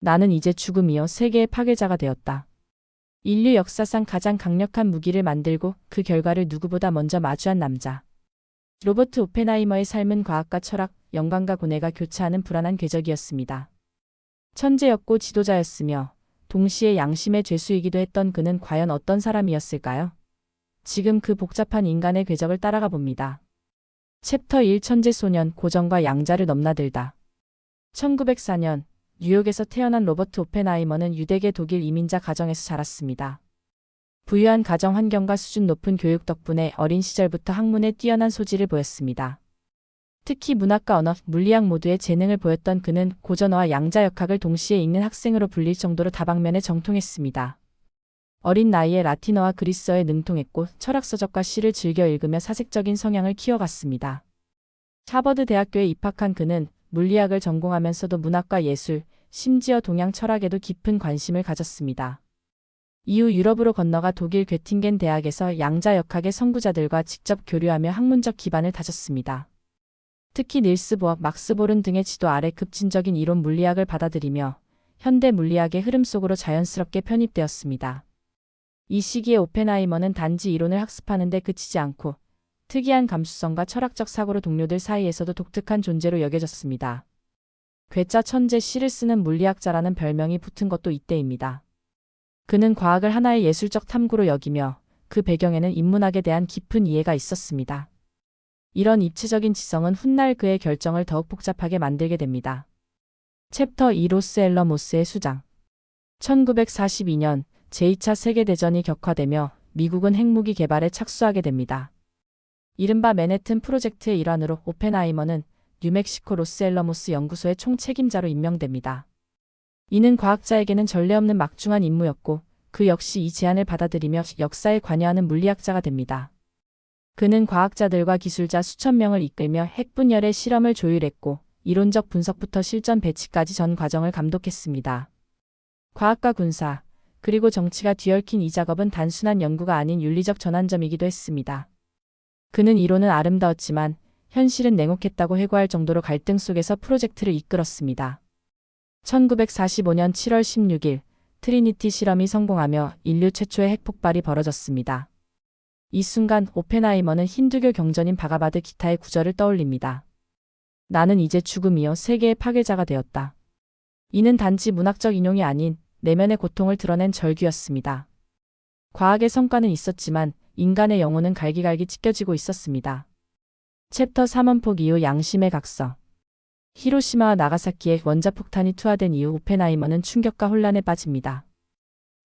나는 이제 죽음이요 세계의 파괴자가 되었다. 인류 역사상 가장 강력한 무기를 만들고 그 결과를 누구보다 먼저 마주한 남자. 로버트 오펜하이머의 삶은 과학과 철학, 영광과 고뇌가 교차하는 불안한 궤적이었습니다. 천재였고 지도자였으며 동시에 양심의 죄수이기도 했던 그는 과연 어떤 사람이었을까요? 지금 그 복잡한 인간의 궤적을 따라가 봅니다. 챕터 1 천재소년 고전과 양자를 넘나들다. 1904년 뉴욕에서 태어난 로버트 오펜하이머는 유대계 독일 이민자 가정에서 자랐습니다. 부유한 가정 환경과 수준 높은 교육 덕분에 어린 시절부터 학문에 뛰어난 소질을 보였습니다. 특히 문학과 언어, 물리학 모두에 재능을 보였던 그는 고전어와 양자역학을 동시에 읽는 학생으로 불릴 정도로 다방면에 정통했습니다. 어린 나이에 라틴어와 그리스어에 능통했고 철학서적과 시를 즐겨 읽으며 사색적인 성향을 키워갔습니다. 하버드 대학교에 입학한 그는 물리학을 전공하면서도 문학과 예술, 심지어 동양 철학에도 깊은 관심을 가졌습니다. 이후 유럽으로 건너가 독일 괴팅겐 대학에서 양자역학의 선구자들과 직접 교류하며 학문적 기반을 다졌습니다. 특히 닐스 보어, 막스 보른 등의 지도 아래 급진적인 이론 물리학을 받아들이며 현대 물리학의 흐름 속으로 자연스럽게 편입되었습니다. 이 시기에 오펜하이머는 단지 이론을 학습하는 데 그치지 않고 특이한 감수성과 철학적 사고로 동료들 사이에서도 독특한 존재로 여겨졌습니다. 괴짜 천재 시를 쓰는 물리학자라는 별명이 붙은 것도 이때입니다. 그는 과학을 하나의 예술적 탐구로 여기며 그 배경에는 인문학에 대한 깊은 이해가 있었습니다. 이런 입체적인 지성은 훗날 그의 결정을 더욱 복잡하게 만들게 됩니다. 챕터 2 로스 앨러모스의 수장. 1942년 제2차 세계대전이 격화되며 미국은 핵무기 개발에 착수하게 됩니다. 이른바 맨해튼 프로젝트의 일환으로 오펜하이머는 뉴멕시코 로스앨러모스 연구소의 총책임자로 임명됩니다. 이는 과학자에게는 전례 없는 막중한 임무였고 그 역시 이 제안을 받아들이며 역사에 관여하는 물리학자가 됩니다. 그는 과학자들과 기술자 수천 명을 이끌며 핵분열의 실험을 조율했고 이론적 분석부터 실전 배치까지 전 과정을 감독했습니다. 과학과 군사, 그리고 정치가 뒤얽힌 이 작업은 단순한 연구가 아닌 윤리적 전환점이기도 했습니다. 그는 이론은 아름다웠지만 현실은 냉혹했다고 회고할 정도로 갈등 속에서 프로젝트를 이끌었습니다. 1945년 7월 16일 트리니티 실험이 성공하며 인류 최초의 핵폭발이 벌어졌습니다. 이 순간 오펜하이머는 힌두교 경전인 바가바드 기타의 구절을 떠올립니다. 나는 이제 죽음이요 세계의 파괴자가 되었다. 이는 단지 문학적 인용이 아닌 내면의 고통을 드러낸 절규였습니다. 과학의 성과는 있었지만 인간의 영혼은 갈기갈기 찢겨지고 있었습니다. 챕터 3원폭 이후 양심의 각서. 히로시마와 나가사키에 원자폭탄이 투하된 이후 오펜하이머는 충격과 혼란에 빠집니다.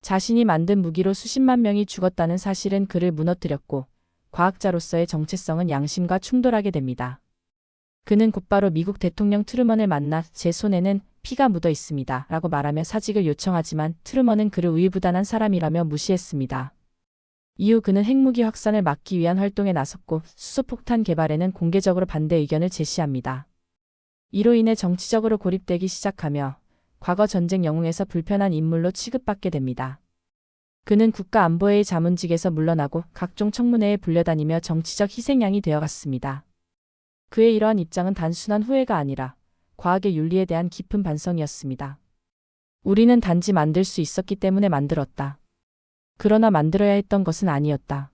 자신이 만든 무기로 수십만 명이 죽었다는 사실은 그를 무너뜨렸고 과학자로서의 정체성은 양심과 충돌하게 됩니다. 그는 곧바로 미국 대통령 트루먼을 만나 제 손에는 피가 묻어 있습니다 라고 말하며 사직을 요청하지만 트루먼은 그를 우유부단한 사람이라며 무시했습니다. 이후 그는 핵무기 확산을 막기 위한 활동에 나섰고 수소폭탄 개발에는 공개적으로 반대 의견을 제시합니다. 이로 인해 정치적으로 고립되기 시작하며 과거 전쟁 영웅에서 불편한 인물로 취급받게 됩니다. 그는 국가안보회의 자문직에서 물러나고 각종 청문회에 불려다니며 정치적 희생양이 되어갔습니다. 그의 이러한 입장은 단순한 후회가 아니라 과학의 윤리에 대한 깊은 반성이었습니다. 우리는 단지 만들 수 있었기 때문에 만들었다. 그러나 만들어야 했던 것은 아니었다.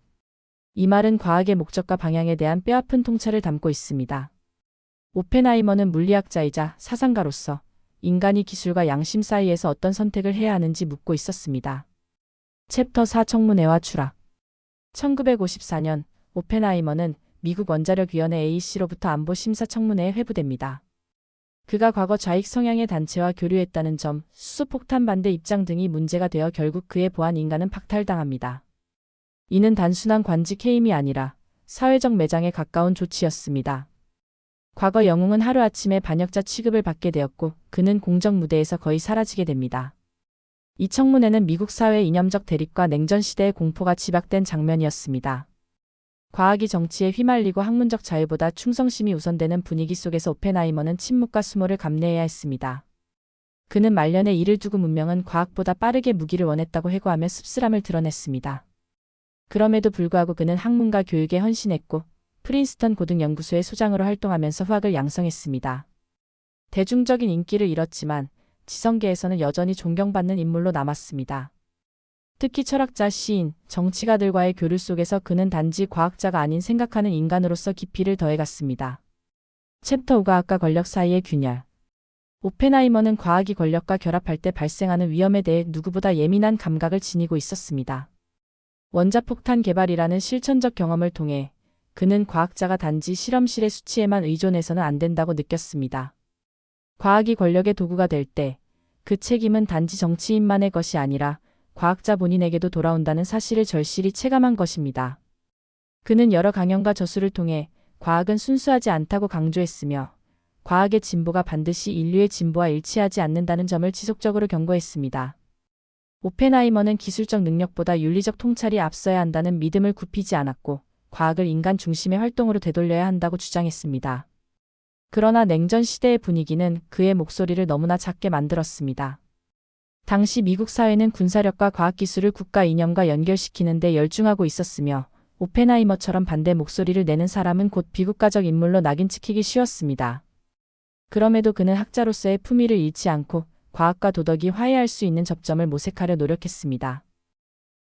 이 말은 과학의 목적과 방향에 대한 뼈아픈 통찰을 담고 있습니다. 오펜하이머는 물리학자이자 사상가로서 인간이 기술과 양심 사이에서 어떤 선택을 해야 하는지 묻고 있었습니다. 챕터 4 청문회와 추락. 1954년 오펜하이머는 미국 원자력위원회 AEC로부터 안보심사 청문회에 회부됩니다. 그가 과거 좌익 성향의 단체와 교류했다는 점, 수소폭탄 반대 입장 등이 문제가 되어 결국 그의 보안 인간은 박탈당합니다. 이는 단순한 관직 해임이 아니라 사회적 매장에 가까운 조치였습니다. 과거 영웅은 하루아침에 반역자 취급을 받게 되었고 그는 공적 무대에서 거의 사라지게 됩니다. 이 청문회는 미국 사회의 이념적 대립과 냉전 시대의 공포가 집약된 장면이었습니다. 과학이 정치에 휘말리고 학문적 자유보다 충성심이 우선되는 분위기 속에서 오펜하이머는 침묵과 수모를 감내해야 했습니다. 그는 말년에 이를 두고 문명은 과학보다 빠르게 무기를 원했다고 회고하며 씁쓸함을 드러냈습니다. 그럼에도 불구하고 그는 학문과 교육에 헌신했고 프린스턴 고등연구소의 소장으로 활동하면서 후학을 양성했습니다. 대중적인 인기를 잃었지만 지성계에서는 여전히 존경받는 인물로 남았습니다. 특히 철학자, 시인, 정치가들과의 교류 속에서 그는 단지 과학자가 아닌 생각하는 인간으로서 깊이를 더해갔습니다. 챕터 5 과학과 권력 사이의 균열. 오펜하이머는 과학이 권력과 결합할 때 발생하는 위험에 대해 누구보다 예민한 감각을 지니고 있었습니다. 원자폭탄 개발이라는 실천적 경험을 통해 그는 과학자가 단지 실험실의 수치에만 의존해서는 안 된다고 느꼈습니다. 과학이 권력의 도구가 될 때 그 책임은 단지 정치인만의 것이 아니라 과학자 본인에게도 돌아온다는 사실을 절실히 체감한 것입니다. 그는 여러 강연과 저술을 통해 과학은 순수하지 않다고 강조했으며 과학의 진보가 반드시 인류의 진보와 일치하지 않는다는 점을 지속적으로 경고했습니다. 오펜하이머는 기술적 능력보다 윤리적 통찰이 앞서야 한다는 믿음을 굽히지 않았고 과학을 인간 중심의 활동으로 되돌려야 한다고 주장했습니다. 그러나 냉전 시대의 분위기는 그의 목소리를 너무나 작게 만들었습니다. 당시 미국 사회는 군사력과 과학기술을 국가 이념과 연결시키는 데 열중하고 있었으며 오펜하이머처럼 반대 목소리를 내는 사람은 곧 비국가적 인물로 낙인 찍히기 쉬웠습니다. 그럼에도 그는 학자로서의 품위를 잃지 않고 과학과 도덕이 화해할 수 있는 접점을 모색하려 노력했습니다.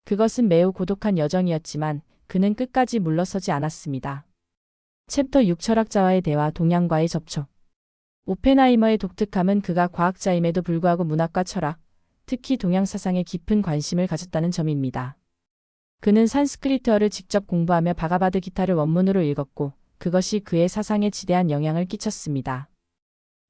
그것은 매우 고독한 여정이었지만 그는 끝까지 물러서지 않았습니다. 챕터 6 철학자와의 대화 동양과의 접촉. 오펜하이머의 독특함은 그가 과학자임에도 불구하고 문학과 철학, 특히 동양 사상에 깊은 관심을 가졌다는 점입니다. 그는 산스크리트어를 직접 공부하며 바가바드 기타를 원문으로 읽었고 그것이 그의 사상에 지대한 영향을 끼쳤습니다.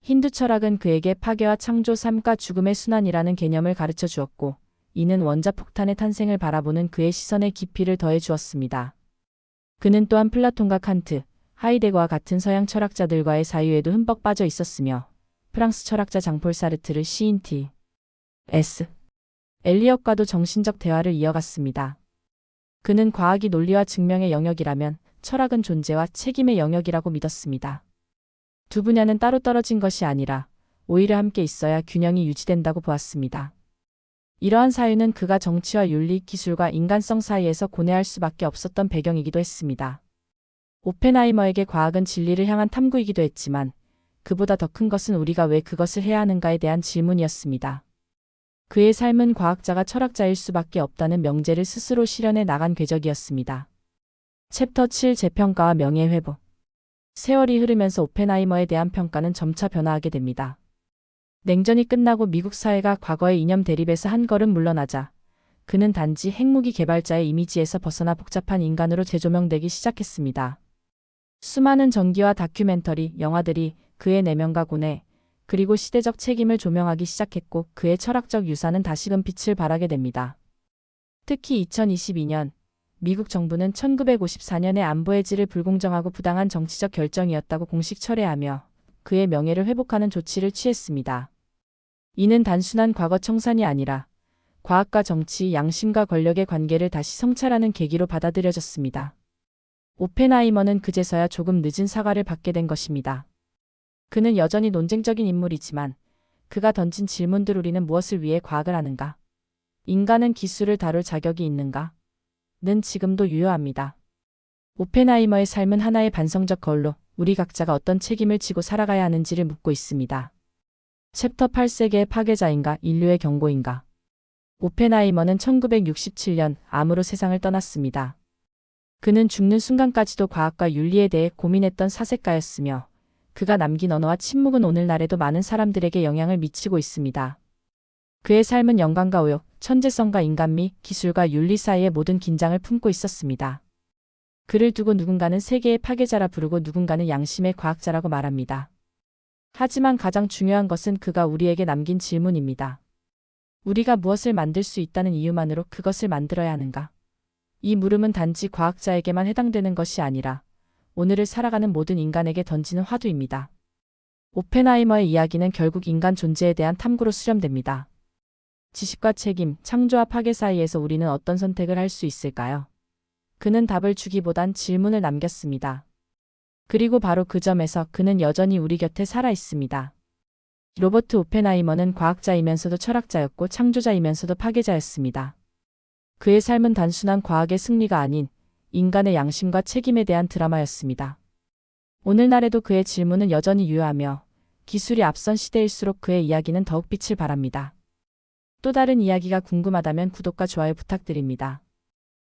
힌두 철학은 그에게 파괴와 창조, 삶과 죽음의 순환이라는 개념을 가르쳐 주었고 이는 원자폭탄의 탄생을 바라보는 그의 시선에 깊이를 더해 주었습니다. 그는 또한 플라톤과 칸트, 하이데거와 같은 서양 철학자들과의 사유에도 흠뻑 빠져 있었으며 프랑스 철학자 장폴 사르트르, 시인 T.S. 엘리엇과도 정신적 대화를 이어갔습니다. 그는 과학이 논리와 증명의 영역이라면 철학은 존재와 책임의 영역이라고 믿었습니다. 두 분야는 따로 떨어진 것이 아니라 오히려 함께 있어야 균형이 유지된다고 보았습니다. 이러한 사유는 그가 정치와 윤리, 기술과 인간성 사이에서 고뇌할 수밖에 없었던 배경이기도 했습니다. 오펜하이머에게 과학은 진리를 향한 탐구이기도 했지만 그보다 더 큰 것은 우리가 왜 그것을 해야 하는가에 대한 질문이었습니다. 그의 삶은 과학자가 철학자일 수밖에 없다는 명제를 스스로 실현해 나간 궤적이었습니다. 챕터 7 재평가와 명예회복. 세월이 흐르면서 오펜하이머에 대한 평가는 점차 변화하게 됩니다. 냉전이 끝나고 미국 사회가 과거의 이념 대립에서 한 걸음 물러나자 그는 단지 핵무기 개발자의 이미지에서 벗어나 복잡한 인간으로 재조명되기 시작했습니다. 수많은 전기와 다큐멘터리, 영화들이 그의 내면과 고뇌, 그리고 시대적 책임을 조명하기 시작했고 그의 철학적 유산은 다시금 빛을 발하게 됩니다. 특히 2022년 미국 정부는 1954년의 안보해지를 불공정하고 부당한 정치적 결정이었다고 공식 철회하며 그의 명예를 회복하는 조치를 취했습니다. 이는 단순한 과거 청산이 아니라 과학과 정치, 양심과 권력의 관계를 다시 성찰하는 계기로 받아들여졌습니다. 오펜하이머는 그제서야 조금 늦은 사과를 받게 된 것입니다. 그는 여전히 논쟁적인 인물이지만 그가 던진 질문들 우리는 무엇을 위해 과학을 하는가? 인간은 기술을 다룰 자격이 있는가? 는 지금도 유효합니다. 오펜하이머의 삶은 하나의 반성적 거울로 우리 각자가 어떤 책임을 지고 살아가야 하는지를 묻고 있습니다. 챕터 8 세계의 파괴자인가 인류의 경고인가. 오펜하이머는 1967년 암으로 세상을 떠났습니다. 그는 죽는 순간까지도 과학과 윤리에 대해 고민했던 사색가였으며 그가 남긴 언어와 침묵은 오늘날에도 많은 사람들에게 영향을 미치고 있습니다. 그의 삶은 영광과 오욕, 천재성과 인간미, 기술과 윤리 사이의 모든 긴장을 품고 있었습니다. 그를 두고 누군가는 세계의 파괴자라 부르고 누군가는 양심의 과학자라고 말합니다. 하지만 가장 중요한 것은 그가 우리에게 남긴 질문입니다. 우리가 무엇을 만들 수 있다는 이유만으로 그것을 만들어야 하는가? 이 물음은 단지 과학자에게만 해당되는 것이 아니라 오늘을 살아가는 모든 인간에게 던지는 화두입니다. 오펜하이머의 이야기는 결국 인간 존재에 대한 탐구로 수렴됩니다. 지식과 책임, 창조와 파괴 사이에서 우리는 어떤 선택을 할 수 있을까요? 그는 답을 주기보단 질문을 남겼습니다. 그리고 바로 그 점에서 그는 여전히 우리 곁에 살아 있습니다. 로버트 오펜하이머는 과학자이면서도 철학자였고 창조자이면서도 파괴자였습니다. 그의 삶은 단순한 과학의 승리가 아닌 인간의 양심과 책임에 대한 드라마였습니다. 오늘날에도 그의 질문은 여전히 유효하며 기술이 앞선 시대일수록 그의 이야기는 더욱 빛을 발합니다. 또 다른 이야기가 궁금하다면 구독과 좋아요 부탁드립니다.